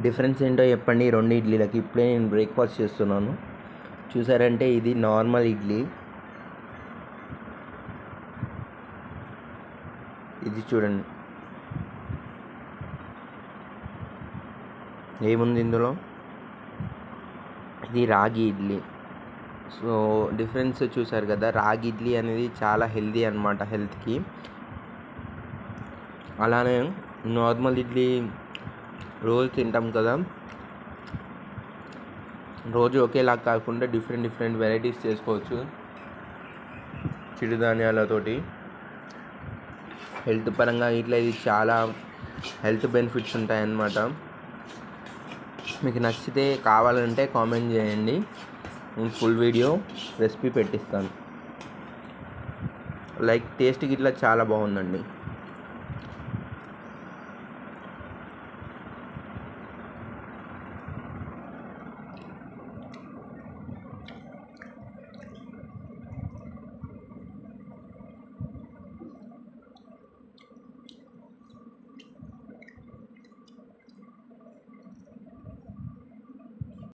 Difference ఏంటో చెప్పండి రెండు ఇడ్లీలకి. ఇప్పుడే నేను బ్రేక్ఫాస్ట్ చేస్తున్నాను. చూసారంటే ఇది నార్మల్ ఇడ్లీ, ఇది చూడండి ఏముంది ఇందులో. ఇది రాగి ఇడ్లీ. సో డిఫరెన్స్ చూసారు కదా, రాగి ఇడ్లీ అనేది చాలా హెల్దీ అన్నమాట హెల్త్కి. అలానే నార్మల్ ఇడ్లీ రోజు తింటాం కదా, రోజు ఒకేలా కాకుండా డిఫరెంట్ వెరైటీస్ చేసుకోవచ్చు చిరుధాన్యాలతోటి. హెల్త్ పరంగా ఇట్లా ఇది చాలా హెల్త్ బెనిఫిట్స్ ఉంటాయన్నమాట. మీకు నచ్చితే కావాలంటే కామెంట్ చేయండి, నేను ఫుల్ వీడియో రెసిపీ పెట్టిస్తాను. లైక్ టేస్ట్కి ఇట్లా చాలా బాగుందండి.